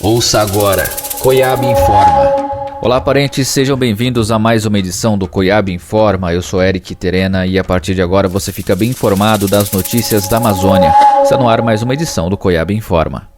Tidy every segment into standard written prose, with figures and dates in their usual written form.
Ouça agora, Coiab Informa. Olá, parentes, sejam bem-vindos a mais uma edição do Coiab Informa. Eu sou Eric Terena e a partir de agora você fica bem informado das notícias da Amazônia. Está no ar mais uma edição do Coiab Informa.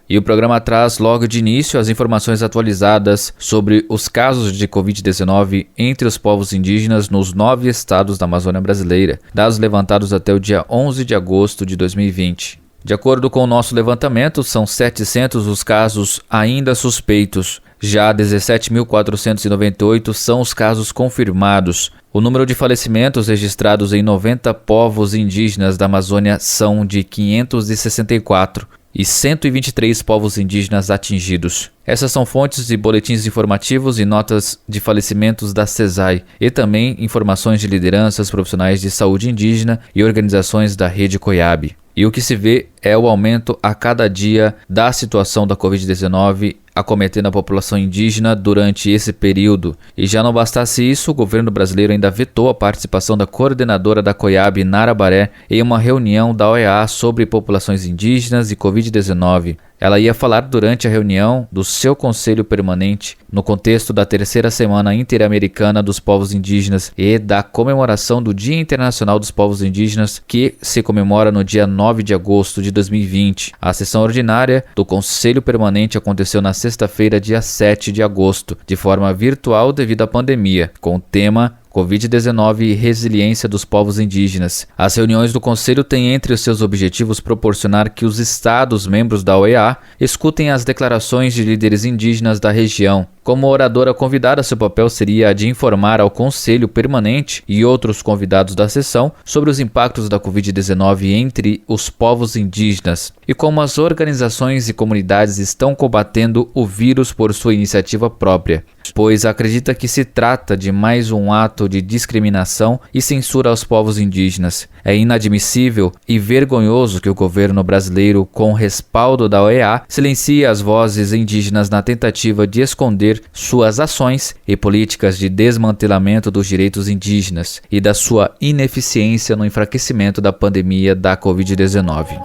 E o programa traz logo de início as informações atualizadas sobre os casos de Covid-19 entre os povos indígenas nos 9 estados da Amazônia brasileira, dados levantados até o dia 11 de agosto de 2020. De acordo com o nosso levantamento, são 700 os casos ainda suspeitos. Já 17.498 são os casos confirmados. O número de falecimentos registrados em 90 povos indígenas da Amazônia são de 564 e 123 povos indígenas atingidos. Essas são fontes de boletins informativos e notas de falecimentos da CESAI e também informações de lideranças profissionais de saúde indígena e organizações da Rede Coiab. E o que se vê é o aumento a cada dia da situação da Covid-19 acometendo a população indígena durante esse período. E já não bastasse isso, o governo brasileiro ainda vetou a participação da coordenadora da Coiab, Nara Baré, em uma reunião da OEA sobre populações indígenas e Covid-19. Ela ia falar durante a reunião do seu Conselho Permanente, no contexto da terceira Semana Interamericana dos Povos Indígenas e da comemoração do Dia Internacional dos Povos Indígenas, que se comemora no dia 9 de agosto de 2020. A sessão ordinária do Conselho Permanente aconteceu na sexta-feira, dia 7 de agosto, de forma virtual devido à pandemia, com o tema Covid-19 e resiliência dos povos indígenas. As reuniões do Conselho têm entre os seus objetivos proporcionar que os estados membros da OEA escutem as declarações de líderes indígenas da região. Como oradora convidada, seu papel seria a de informar ao Conselho Permanente e outros convidados da sessão sobre os impactos da Covid-19 entre os povos indígenas e como as organizações e comunidades estão combatendo o vírus por sua iniciativa própria, pois acredita que se trata de mais um ato de discriminação e censura aos povos indígenas. É inadmissível e vergonhoso que o governo brasileiro, com respaldo da OEA, silencie as vozes indígenas na tentativa de esconder suas ações e políticas de desmantelamento dos direitos indígenas e da sua ineficiência no enfraquecimento da pandemia da Covid-19.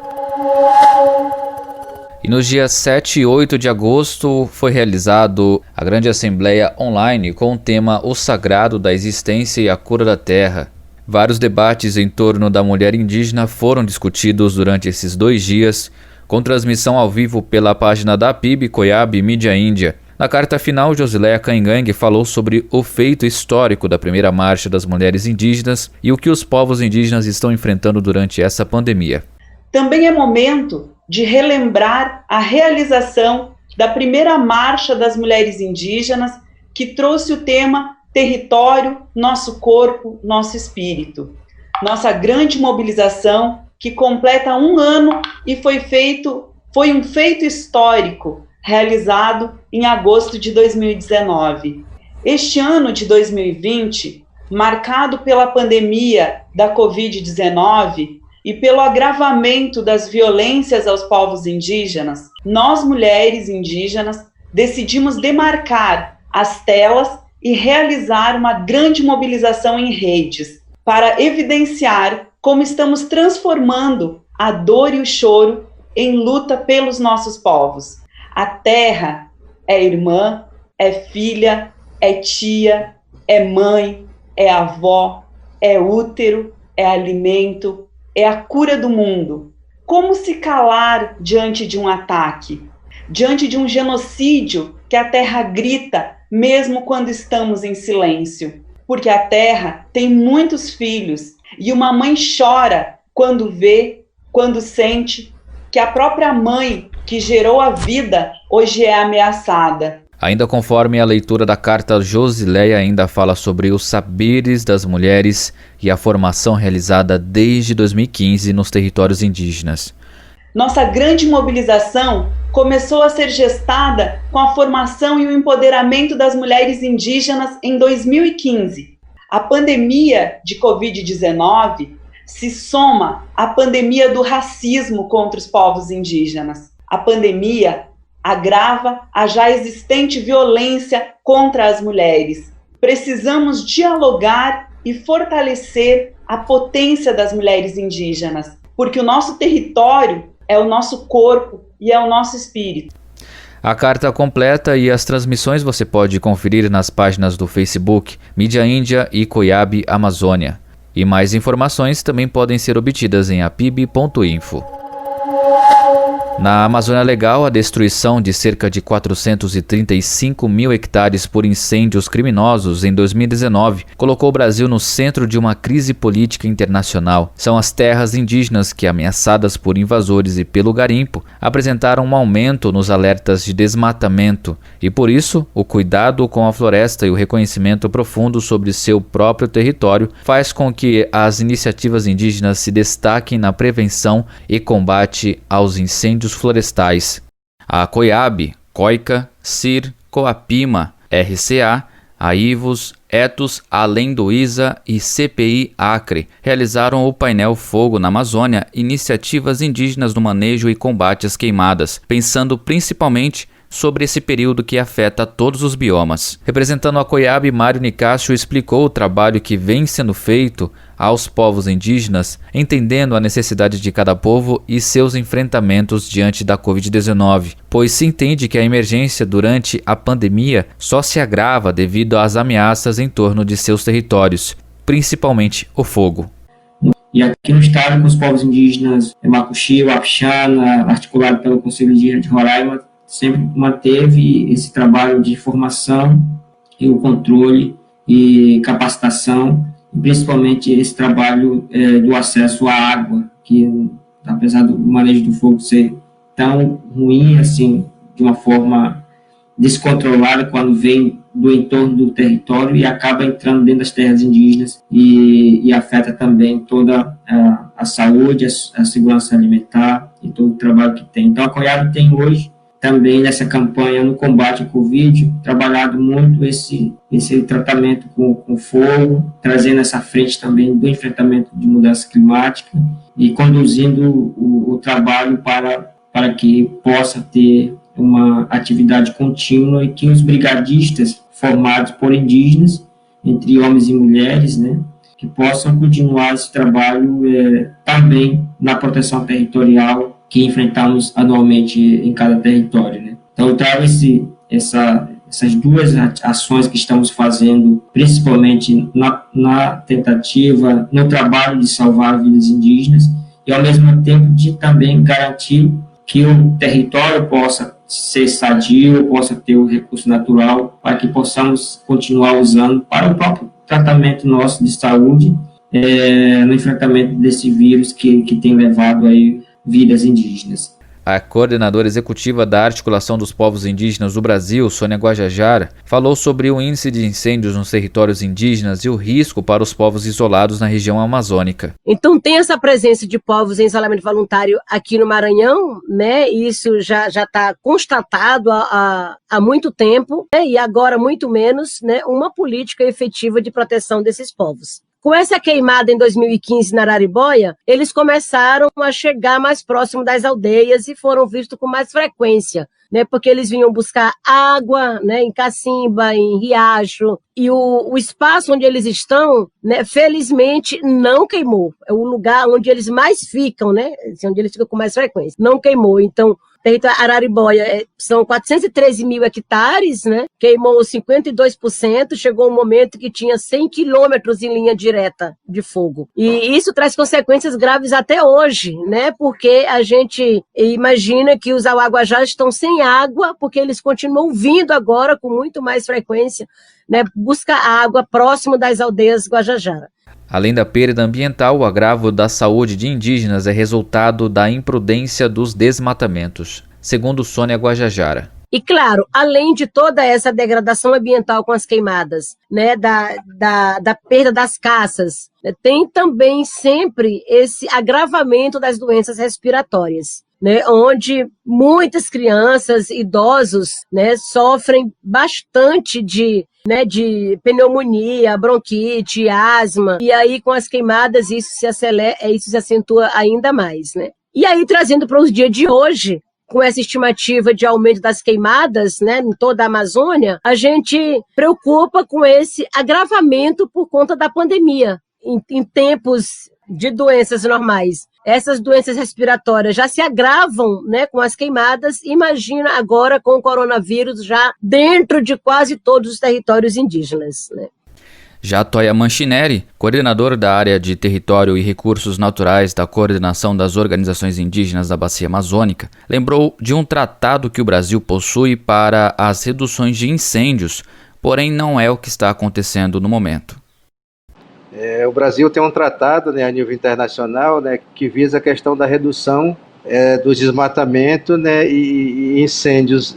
E nos dias 7 e 8 de agosto foi realizado a grande assembleia online com o tema O Sagrado da Existência e a Cura da Terra. Vários debates em torno da mulher indígena foram discutidos durante esses 2 dias, com transmissão ao vivo pela página da PIB Coiab Mídia Índia. Na carta final, Josileia Caingangue falou sobre o feito histórico da primeira marcha das mulheres indígenas e o que os povos indígenas estão enfrentando durante essa pandemia. Também é momento de relembrar a realização da primeira marcha das mulheres indígenas, que trouxe o tema Território, Nosso Corpo, Nosso Espírito. Nossa grande mobilização, que completa 1 ano e foi um feito histórico, realizado em agosto de 2019. Este ano de 2020, marcado pela pandemia da Covid-19 e pelo agravamento das violências aos povos indígenas, nós, mulheres indígenas, decidimos demarcar as telas e realizar uma grande mobilização em redes para evidenciar como estamos transformando a dor e o choro em luta pelos nossos povos. A terra é irmã, é filha, é tia, é mãe, é avó, é útero, é alimento, é a cura do mundo. Como se calar diante de um ataque? Diante de um genocídio que a terra grita mesmo quando estamos em silêncio? Porque a terra tem muitos filhos e uma mãe chora quando vê, quando sente que a própria mãe que gerou a vida hoje é ameaçada. Ainda conforme a leitura da carta, Josileia ainda fala sobre os saberes das mulheres e a formação realizada desde 2015 nos territórios indígenas. Nossa grande mobilização começou a ser gestada com a formação e o empoderamento das mulheres indígenas em 2015. A pandemia de Covid-19 se soma à pandemia do racismo contra os povos indígenas. A pandemia agrava a já existente violência contra as mulheres. Precisamos dialogar e fortalecer a potência das mulheres indígenas, porque o nosso território é o nosso corpo e é o nosso espírito. A carta completa e as transmissões você pode conferir nas páginas do Facebook Mídia Índia e Coiabe Amazônia. E mais informações também podem ser obtidas em apib.info. Na Amazônia Legal, a destruição de cerca de 435 mil hectares por incêndios criminosos em 2019 colocou o Brasil no centro de uma crise política internacional. São as terras indígenas que, ameaçadas por invasores e pelo garimpo, apresentaram um aumento nos alertas de desmatamento e, por isso, o cuidado com a floresta e o reconhecimento profundo sobre seu próprio território faz com que as iniciativas indígenas se destaquem na prevenção e combate aos incêndios florestais. A Coiabe, Coica, CIR, Coapima, RCA, AIVOS, Etos, Além do ISA e CPI Acre realizaram o painel Fogo na Amazônia, iniciativas indígenas no manejo e combate às queimadas, pensando principalmente sobre esse período que afeta todos os biomas. Representando a Coiabe, Mário Nicásio explicou o trabalho que vem sendo feito aos povos indígenas, entendendo a necessidade de cada povo e seus enfrentamentos diante da Covid-19, pois se entende que a emergência durante a pandemia só se agrava devido às ameaças em torno de seus territórios, principalmente o fogo. E aqui no estado, com os povos indígenas Macuxi, Wapixana, articulado pelo Conselho Indígena de Roraima, sempre manteve esse trabalho de formação e o controle e capacitação, e principalmente esse trabalho do acesso à água, que apesar do manejo do fogo ser tão ruim, assim, de uma forma descontrolada quando vem do entorno do território e acaba entrando dentro das terras indígenas e afeta também toda a saúde, a segurança alimentar e todo o trabalho que tem. Então a Coiabe tem hoje também nessa campanha no combate ao Covid, trabalhado muito esse tratamento com fogo, trazendo essa frente também do enfrentamento de mudança climática e conduzindo o trabalho para que possa ter uma atividade contínua e que os brigadistas formados por indígenas, entre homens e mulheres, né, que possam continuar esse trabalho também na proteção territorial que enfrentamos anualmente em cada território, né? Então, eu trago essas duas ações que estamos fazendo, principalmente na tentativa, no trabalho de salvar vidas indígenas e, ao mesmo tempo, de também garantir que o território possa ser sadio, possa ter o recurso natural, para que possamos continuar usando para o próprio tratamento nosso de saúde, no enfrentamento desse vírus que tem levado aí vidas indígenas. A coordenadora executiva da Articulação dos Povos Indígenas do Brasil, Sônia Guajajara, falou sobre o índice de incêndios nos territórios indígenas e o risco para os povos isolados na região amazônica. Então tem essa presença de povos em isolamento voluntário aqui no Maranhão, né? Isso já está constatado há muito tempo, né? E agora muito menos, né? Uma política efetiva de proteção desses povos. Com essa queimada em 2015 na Araribóia, eles começaram a chegar mais próximo das aldeias e foram vistos com mais frequência, né? Porque eles vinham buscar água, né? Em cacimba, em riacho, e o espaço onde eles estão, né? Felizmente não queimou. É o lugar onde eles mais ficam, né? Onde eles ficam com mais frequência. Não queimou. Então, território Araribóia são 413 mil hectares, né? Queimou 52%, chegou um momento que tinha 100 quilômetros em linha direta de fogo. E isso traz consequências graves até hoje, né? Porque a gente imagina que os auaguajás estão sem água, porque eles continuam vindo agora com muito mais frequência, né? Busca água próximo das aldeias Guajajara. Além da perda ambiental, o agravo da saúde de indígenas é resultado da imprudência dos desmatamentos, segundo Sônia Guajajara. E claro, além de toda essa degradação ambiental com as queimadas, né, da perda das caças, né, tem também sempre esse agravamento das doenças respiratórias, né, onde muitas crianças, idosos, né, sofrem bastante de pneumonia, bronquite, asma, e aí com as queimadas isso se acentua ainda mais, né? E aí, trazendo para os dias de hoje, com essa estimativa de aumento das queimadas, né, em toda a Amazônia, a gente preocupa com esse agravamento por conta da pandemia. Em tempos de doenças normais, essas doenças respiratórias já se agravam, né, com as queimadas, imagina agora com o coronavírus já dentro de quase todos os territórios indígenas, né? Já Toya Manchineri, coordenador da área de Território e Recursos Naturais da Coordenação das Organizações Indígenas da Bacia Amazônica, lembrou de um tratado que o Brasil possui para as reduções de incêndios, porém não é o que está acontecendo no momento. O Brasil tem um tratado, né, a nível internacional, né, que visa a questão da redução do desmatamento, né, e incêndios.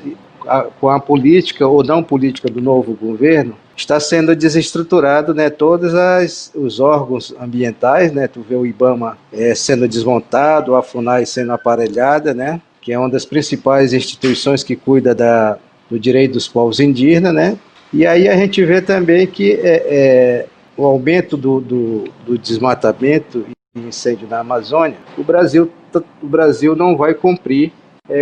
Com a política ou não política do novo governo, está sendo desestruturado, né, todos os órgãos ambientais, né, tu vê o IBAMA sendo desmontado, a FUNAI sendo aparelhada, né, que é uma das principais instituições que cuida do direito dos povos indígenas, né, e aí a gente vê também que o aumento do desmatamento e incêndio na Amazônia, o Brasil não vai cumprir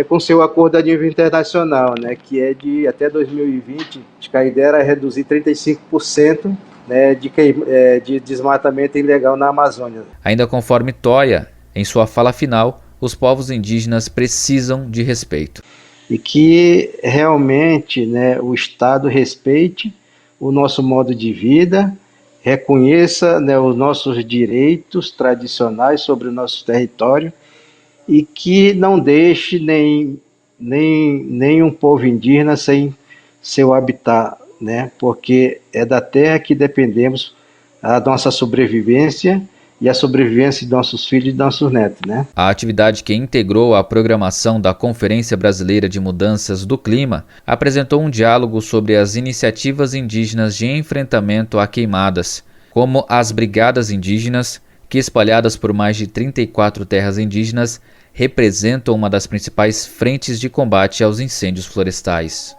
com seu acordo a nível internacional, né, que é de até 2020, acho que a ideia era reduzir 35%, né, de desmatamento ilegal na Amazônia. Ainda conforme Toya, em sua fala final, os povos indígenas precisam de respeito. E que realmente, né, o Estado respeite o nosso modo de vida, reconheça, né, os nossos direitos tradicionais sobre o nosso território, e que não deixe nem um povo indígena sem seu habitat, né? Porque é da terra que dependemos a nossa sobrevivência e a sobrevivência de nossos filhos e de nossos netos, né? A atividade que integrou a programação da Conferência Brasileira de Mudanças do Clima apresentou um diálogo sobre as iniciativas indígenas de enfrentamento a queimadas, como as brigadas indígenas, que espalhadas por mais de 34 terras indígenas, representam uma das principais frentes de combate aos incêndios florestais.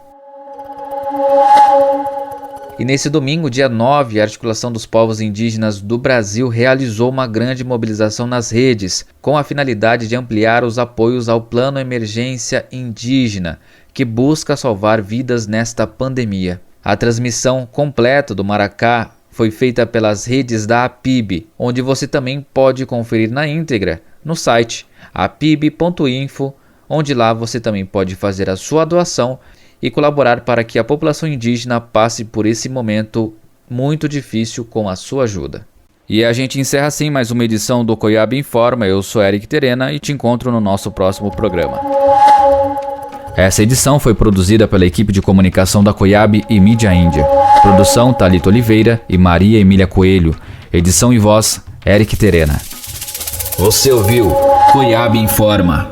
E nesse domingo, dia 9, a Articulação dos Povos Indígenas do Brasil realizou uma grande mobilização nas redes, com a finalidade de ampliar os apoios ao Plano Emergência Indígena, que busca salvar vidas nesta pandemia. A transmissão completa do Maracá foi feita pelas redes da APIB, onde você também pode conferir na íntegra no site apib.info, onde lá você também pode fazer a sua doação e colaborar para que a população indígena passe por esse momento muito difícil com a sua ajuda. E a gente encerra assim mais uma edição do Coiab Informa. Eu sou Eric Terena e te encontro no nosso próximo programa. Essa edição foi produzida pela equipe de comunicação da Coiab e Mídia Índia. Produção Thalita Oliveira e Maria Emília Coelho. Edição e voz Eric Terena. Você ouviu Coiab Informa.